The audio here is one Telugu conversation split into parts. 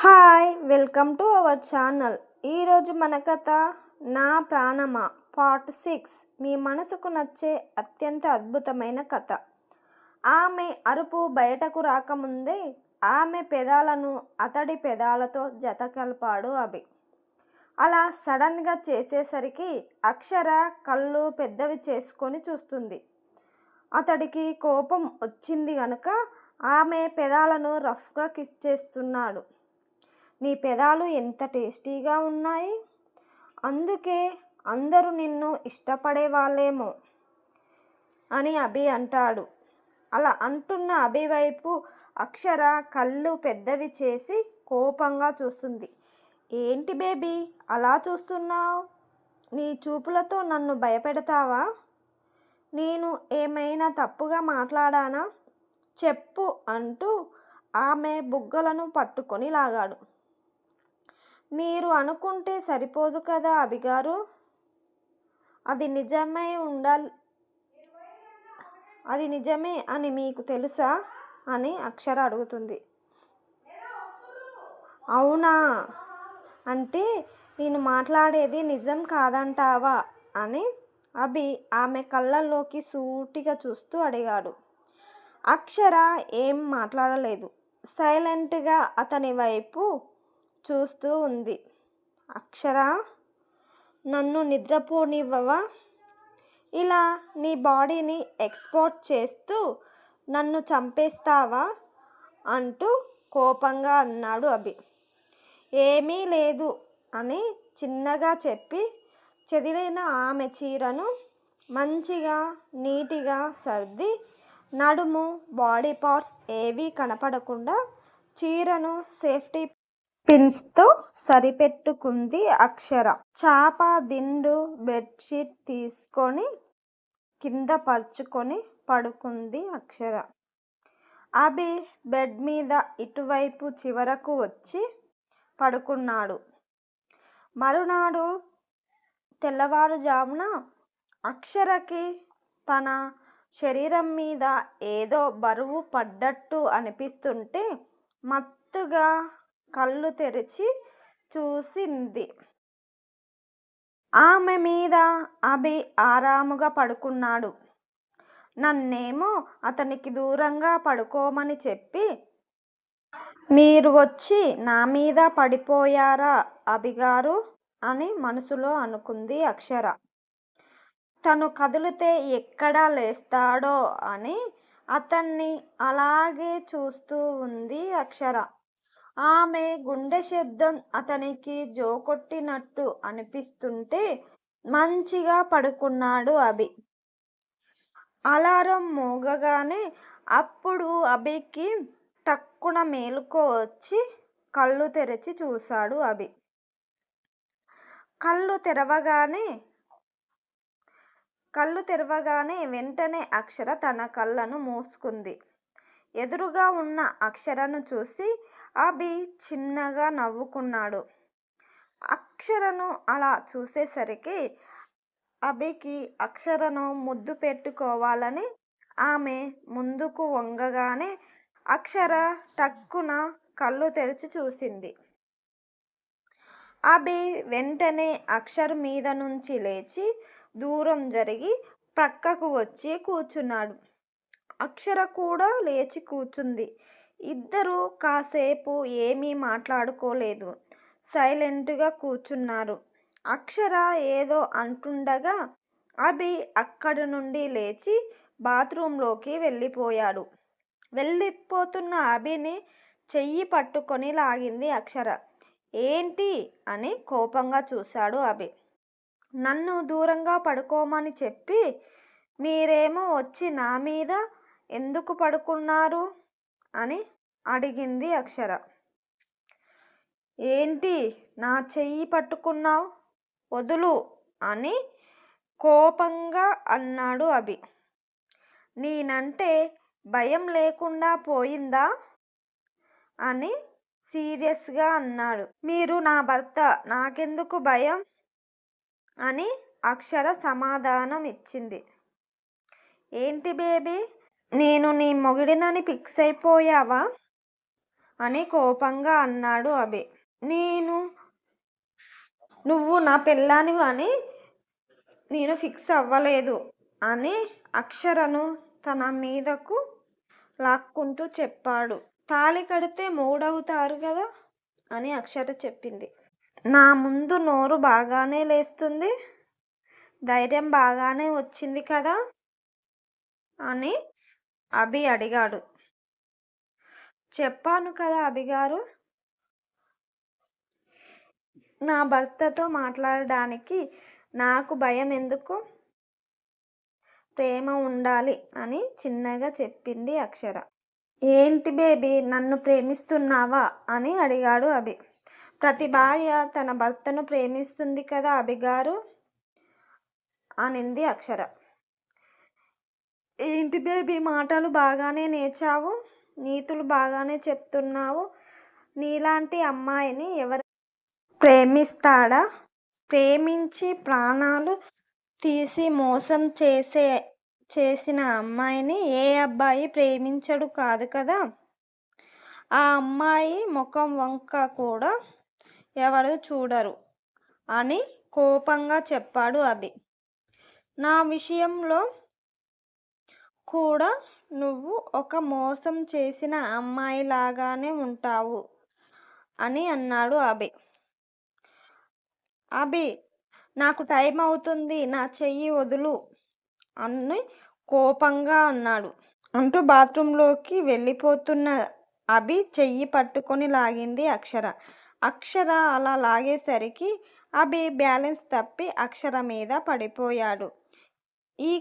Hi welcome to our channel. ఈరోజు మన కథ నా ప్రాణమా పార్ట్ 6. మీ మనసుకు నచ్చే అత్యంత అద్భుతమైన కథ. ఆమె అరుపు బయటకు రాకముందే ఆమె పెదాలను అతడి పెదాలతో జత కలిపాడు అభి. అలా సడన్గా చేసేసరికి అక్షర కళ్ళు పెద్దవి చేసుకొని చూస్తుంది. అతడికి కోపం వచ్చింది గనుక ఆమె పెదాలను రఫ్గా కిస్ చేస్తున్నాడు. నీ పెదాలు ఎంత టేస్టీగా ఉన్నాయి, అందుకే అందరూ నిన్ను ఇష్టపడే వాళ్ళేమో అని అభి అంటాడు. అలా అంటున్న అభి వైపు అక్షర కళ్ళు పెద్దవి చేసి కోపంగా చూస్తుంది. ఏంటి బేబీ అలా చూస్తున్నావు? నీ చూపులతో నన్ను భయపెడతావా? నేను ఏమైనా తప్పుగా మాట్లాడానా? చెప్పు అంటూ ఆమె బుగ్గలను పట్టుకొని లాగాడు. మీరు అనుకుంటే సరిపోదు కదా అభిగారు, అది నిజమే అని మీకు తెలుసా అని అక్షర అడుగుతుంది. అవునా అంటే నేను మాట్లాడేది నిజం కాదంటావా అని అభి ఆమె కళ్ళల్లోకి సూటిగా చూస్తూ అడిగాడు. అక్షర ఏం మాట్లాడలేదు, సైలెంట్గా అతని వైపు చూస్తూ ఉంది. అక్షర, నన్ను నిద్రపోనివ్వవా? ఇలా నీ బాడీని ఎక్స్పోర్ట్ చేస్తూ నన్ను చంపేస్తావా అంటూ కోపంగా అన్నాడు అభి. ఏమీ లేదు అని చిన్నగా చెప్పి చెదిరిన ఆమె చీరను మంచిగా నీటిగా సర్ది నడుము బాడీ పార్ట్స్ ఏవీ కనపడకుండా చీరను సేఫ్టీ పిన్స్తో సరిపెట్టుకుంది అక్షర. చాప దిండు బెడ్షీట్ తీసుకొని కింద పరుచుకొని పడుకుంది అక్షర. అభి బెడ్ మీద ఇటువైపు చివరకు వచ్చి పడుకున్నాడు. మరునాడు తెల్లవారుజామున అక్షరకి తన శరీరం మీద ఏదో బరువు పడ్డట్టు అనిపిస్తుంటే మత్తుగా కళ్ళు తెరిచి చూసింది. ఆమె మీద అభి ఆరాముగా పడుకున్నాడు. నన్నేమో అతనికి దూరంగా పడుకోమని చెప్పి మీరు వచ్చి నా మీద పడిపోయారా అభిగారు అని మనసులో అనుకుంది అక్షర. తను కదిలితే ఎక్కడ లేస్తాడో అని అతన్ని అలాగే చూస్తూ ఉంది అక్షర. ఆమె గుండె శబ్దం అతనికి జోకొట్టినట్టు అనిపిస్తుంటే మంచిగా పడుకున్నాడు అభి. అలారం మోగగానే అప్పుడు అభికి టక్కున మేలుకో వచ్చి కళ్ళు తెరిచి చూశాడు అభి. కళ్ళు తెరవగానే వెంటనే అక్షర తన కళ్ళను మూసుకుంది. ఎదురుగా ఉన్న అక్షరను చూసి అభి చిన్నగా నవ్వుకున్నాడు. అక్షరను అలా చూసేసరికి అభికి అక్షరను ముద్దు పెట్టుకోవాలని ఆమె ముందుకు వంగగానే అక్షర టక్కున కళ్ళు తెరిచి చూసింది. అభి వెంటనే అక్షర మీద నుంచి లేచి దూరం జరిగి ప్రక్కకు వచ్చి కూర్చున్నాడు. అక్షర కూడా లేచి కూర్చుంది. ఇద్దరూ కాసేపు ఏమీ మాట్లాడుకోలేదు. సైలెంట్గా కూర్చున్నారు. అక్షర ఏదో అంటుండగా అభి అక్కడి నుండి లేచి బాత్రూంలోకి వెళ్ళిపోయాడు. వెళ్ళిపోతున్న అభిని చెయ్యి పట్టుకొని లాగింది అక్షర. ఏంటి అని కోపంగా చూశాడు అభి. నన్ను దూరంగా పడుకోమని చెప్పి మీరేమో వచ్చి నా మీద ఎందుకు పడుకున్నారు అని అడిగింది అక్షర. ఏంటి నా చెయ్యి పట్టుకున్నావు, వదులు అని కోపంగా అన్నాడు అభి. నేనంటే భయం లేకుండా పోయిందా అని సీరియస్గా అన్నాడు. మీరు నా భర్త, నాకెందుకు భయం అని అక్షర సమాధానం ఇచ్చింది. ఏంటి బేబీ, నేను నీ మొగుడినని ఫిక్స్ అయిపోయావా అని కోపంగా అన్నాడు అభి. నువ్వు నా పెళ్ళానివి అని నేను ఫిక్స్ అవ్వలేదు అని అక్షరను తన మీదకు లాక్కుంటూ చెప్పాడు. తాళి కడితే మూడవుతారు కదా అని అక్షర చెప్పింది. నా ముందు నోరు బాగానే లేస్తుంది, ధైర్యం బాగానే వచ్చింది కదా అని అభి అడిగాడు. చెప్పాను కదా అభిగారు, నా భర్తతో మాట్లాడడానికి నాకు భయం ఎందుకు, ప్రేమ ఉండాలి అని చిన్నగా చెప్పింది అక్షర. ఏంటి బేబీ, నన్ను ప్రేమిస్తున్నావా అని అడిగాడు అభి. ప్రతి భార్య తన భర్తను ప్రేమిస్తుంది కదా అభిగారు అనింది అక్షర. ఏంటి బేబీ, మాటలు బాగానే నేర్చావు, నీతులు బాగానే చెప్తున్నావు. నీలాంటి అమ్మాయిని ఎవరు ప్రేమిస్తాడా? ప్రేమించి ప్రాణాలు తీసి మోసం చేసిన అమ్మాయిని ఏ అబ్బాయి ప్రేమించడు కాదు కదా. ఆ అమ్మాయి ముఖం వంక కూడా ఎవరు చూడరు అని కోపంగా చెప్పాడు అభి. నా విషయంలో కూడా నువ్వు ఒక మోసం చేసిన అమ్మాయిలాగానే ఉంటావు అని అన్నాడు అభి. అభి, నాకు టైం అవుతుంది, నా చెయ్యి వదులు అని కోపంగా అన్నాడు. అంటూ బాత్రూంలోకి వెళ్ళిపోతున్న అభి చెయ్యి పట్టుకొని లాగింది అక్షర. అక్షర అలా లాగేసరికి అభి బ్యాలెన్స్ తప్పి అక్షర మీద పడిపోయాడు. ఈ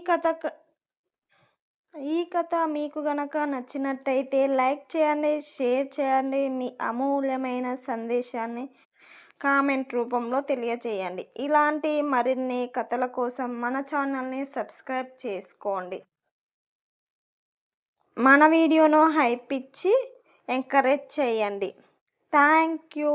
కథ మీకు గనక నచ్చినట్టయితే లైక్ చేయండి, షేర్ చేయండి, మీ అమూల్యమైన సందేశాన్ని కామెంట్ రూపంలో తెలియజేయండి. ఇలాంటి మరిన్ని కథల కోసం మన ఛానల్ని సబ్స్క్రైబ్ చేసుకోండి. మన వీడియోను హైప్ ఇచ్చి ఎంకరేజ్ చేయండి. Thank you.